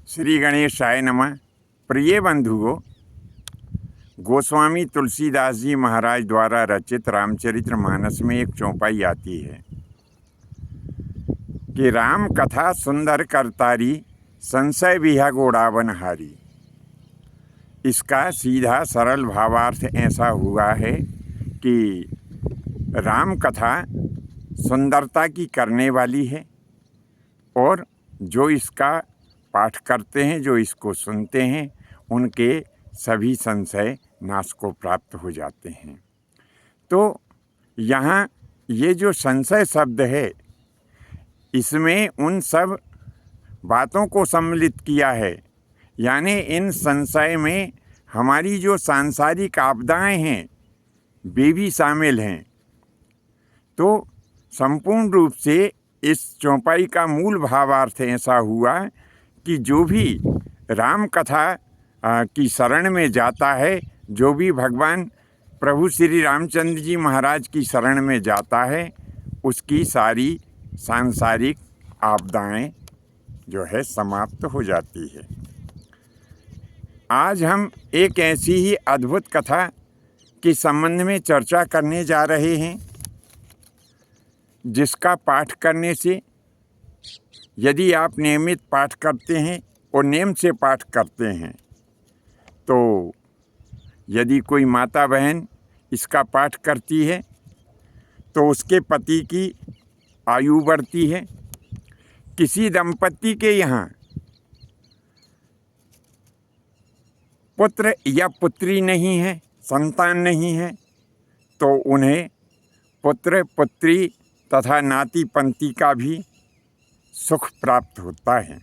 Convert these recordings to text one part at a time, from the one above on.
श्री गणेशाय नमः। प्रिय बंधुओं, गोस्वामी तुलसीदास जी महाराज द्वारा रचित रामचरितमानस में एक चौपाई आती है कि राम कथा सुंदर करतारी, संशय बिहा गोड़ावन हारी। इसका सीधा सरल भावार्थ ऐसा हुआ है कि राम कथा सुंदरता की करने वाली है और जो इसका पाठ करते हैं, जो इसको सुनते हैं, उनके सभी संशय नाश को प्राप्त हो जाते हैं। तो यहाँ ये जो संशय शब्द है, इसमें उन सब बातों को सम्मिलित किया है, यानी इन संशय में हमारी जो सांसारिक आपदाएं हैं वे भी शामिल हैं। तो संपूर्ण रूप से इस चौपाई का मूल भावार्थ ऐसा हुआ कि जो भी राम कथा की शरण में जाता है, जो भी भगवान प्रभु श्री रामचंद्र जी महाराज की शरण में जाता है, उसकी सारी सांसारिक आपदाएं जो है समाप्त हो जाती है। आज हम एक ऐसी ही अद्भुत कथा के संबंध में चर्चा करने जा रहे हैं, जिसका पाठ करने से, यदि आप नियमित पाठ करते हैं और नियम से पाठ करते हैं, तो यदि कोई माता बहन इसका पाठ करती है तो उसके पति की आयु बढ़ती है। किसी दंपति के यहाँ पुत्र या पुत्री नहीं है, संतान नहीं है, तो उन्हें पुत्र पुत्री तथा नाती पंती का भी सुख प्राप्त होता है।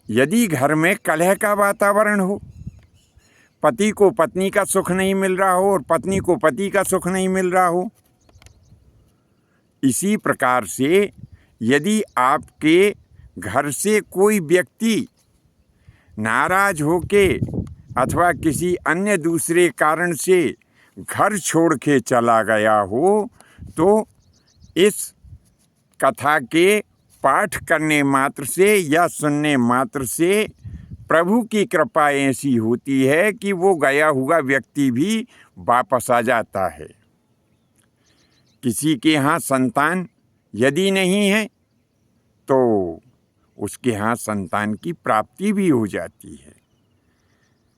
यदि घर में कलह का वातावरण हो, पति को पत्नी का सुख नहीं मिल रहा हो और पत्नी को पति का सुख नहीं मिल रहा हो, इसी प्रकार से यदि आपके घर से कोई व्यक्ति नाराज होके अथवा किसी अन्य दूसरे कारण से घर छोड़ के चला गया हो, तो इस कथा के पाठ करने मात्र से या सुनने मात्र से प्रभु की कृपा ऐसी होती है कि वो गया हुआ व्यक्ति भी वापस आ जाता है। किसी के यहाँ संतान यदि नहीं है तो उसके यहाँ संतान की प्राप्ति भी हो जाती है।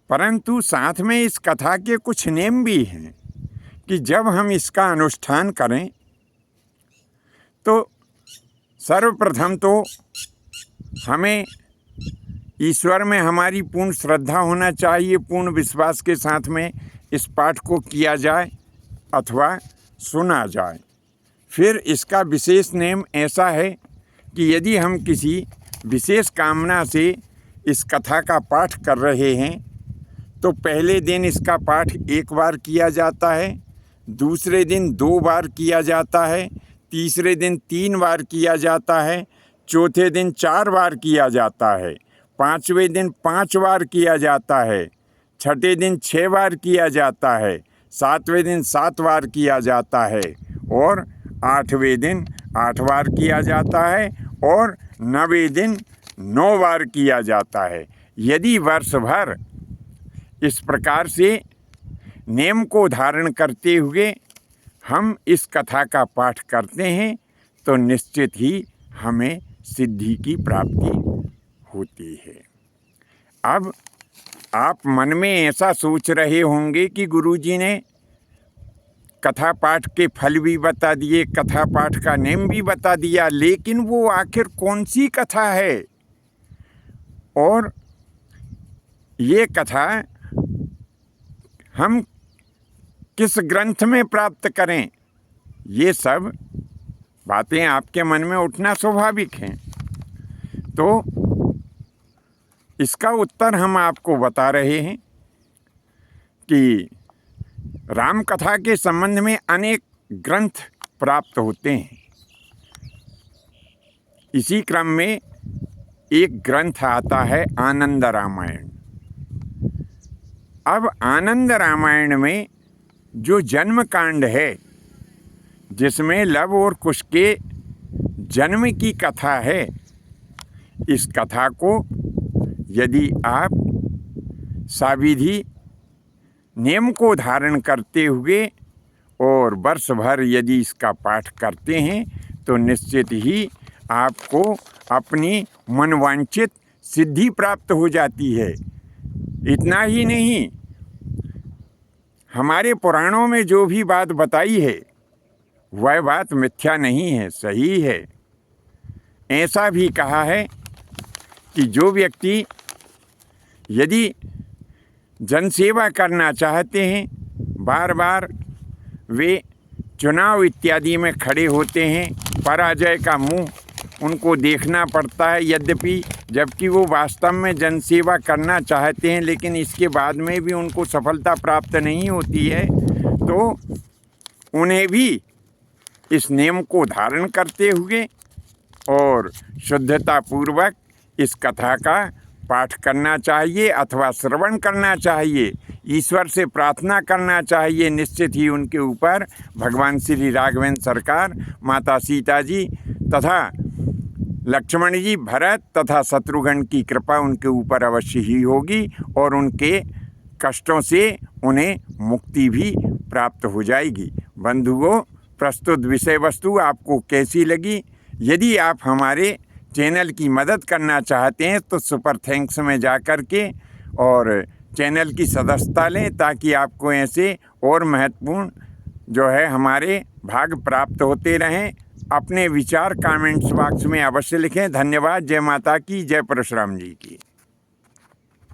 परंतु साथ में इस कथा के कुछ नियम भी हैं कि जब हम इसका अनुष्ठान करें तो सर्वप्रथम तो हमें ईश्वर में हमारी पूर्ण श्रद्धा होना चाहिए, पूर्ण विश्वास के साथ में इस पाठ को किया जाए अथवा सुना जाए। फिर इसका विशेष नियम ऐसा है कि यदि हम किसी विशेष कामना से इस कथा का पाठ कर रहे हैं तो पहले दिन इसका पाठ एक बार किया जाता है, दूसरे दिन 2 बार किया जाता है, तीसरे दिन 3 बार किया जाता है, चौथे दिन 4 बार किया जाता है, 5वें दिन 5 बार किया जाता है, छठे दिन 6 बार किया जाता है, 7वें दिन 7 बार किया जाता है और 8वें दिन 8 बार किया जाता है और 9वें दिन 9 बार किया जाता है। यदि वर्ष भर इस प्रकार से नियम को धारण करते हुए हम इस कथा का पाठ करते हैं तो निश्चित ही हमें सिद्धि की प्राप्ति होती है। अब आप मन में ऐसा सोच रहे होंगे कि गुरुजी ने कथा पाठ के फल भी बता दिए, कथा पाठ का नियम भी बता दिया, लेकिन वो आखिर कौन सी कथा है और ये कथा हम किस ग्रंथ में प्राप्त करें, ये सब बातें आपके मन में उठना स्वाभाविक है। तो इसका उत्तर हम आपको बता रहे हैं कि राम कथा के संबंध में अनेक ग्रंथ प्राप्त होते हैं। इसी क्रम में एक ग्रंथ आता है आनंद रामायण। अब आनंद रामायण में जो जन्म कांड है, जिसमें लव और कुश के जन्म की कथा है, इस कथा को यदि आप साविधि नियम को धारण करते हुए और वर्ष भर यदि इसका पाठ करते हैं तो निश्चित ही आपको अपनी मनवांछित सिद्धि प्राप्त हो जाती है। इतना ही नहीं, हमारे पुराणों में जो भी बात बताई है वह बात मिथ्या नहीं है, सही है। ऐसा भी कहा है कि जो व्यक्ति यदि जनसेवा करना चाहते हैं, बार बार वे चुनाव इत्यादि में खड़े होते हैं, पराजय का मुंह उनको देखना पड़ता है, यद्यपि जबकि वो वास्तव में जनसेवा करना चाहते हैं, लेकिन इसके बाद में भी उनको सफलता प्राप्त नहीं होती है, तो उन्हें भी इस नियम को धारण करते हुए और शुद्धतापूर्वक इस कथा का पाठ करना चाहिए अथवा श्रवण करना चाहिए, ईश्वर से प्रार्थना करना चाहिए। निश्चित ही उनके ऊपर भगवान श्री राघवेंद्र सरकार, माता सीता जी तथा लक्ष्मण जी, भरत तथा शत्रुघ्न की कृपा उनके ऊपर अवश्य ही होगी और उनके कष्टों से उन्हें मुक्ति भी प्राप्त हो जाएगी। बंधुओं, प्रस्तुत विषय वस्तु आपको कैसी लगी? यदि आप हमारे चैनल की मदद करना चाहते हैं तो सुपर थैंक्स में जा कर के और चैनल की सदस्यता लें, ताकि आपको ऐसे और महत्वपूर्ण जो है हमारे भाग प्राप्त होते रहें। अपने विचार कमेंट्स बॉक्स में अवश्य लिखें। धन्यवाद। जय माता की, जय परशुराम जी की।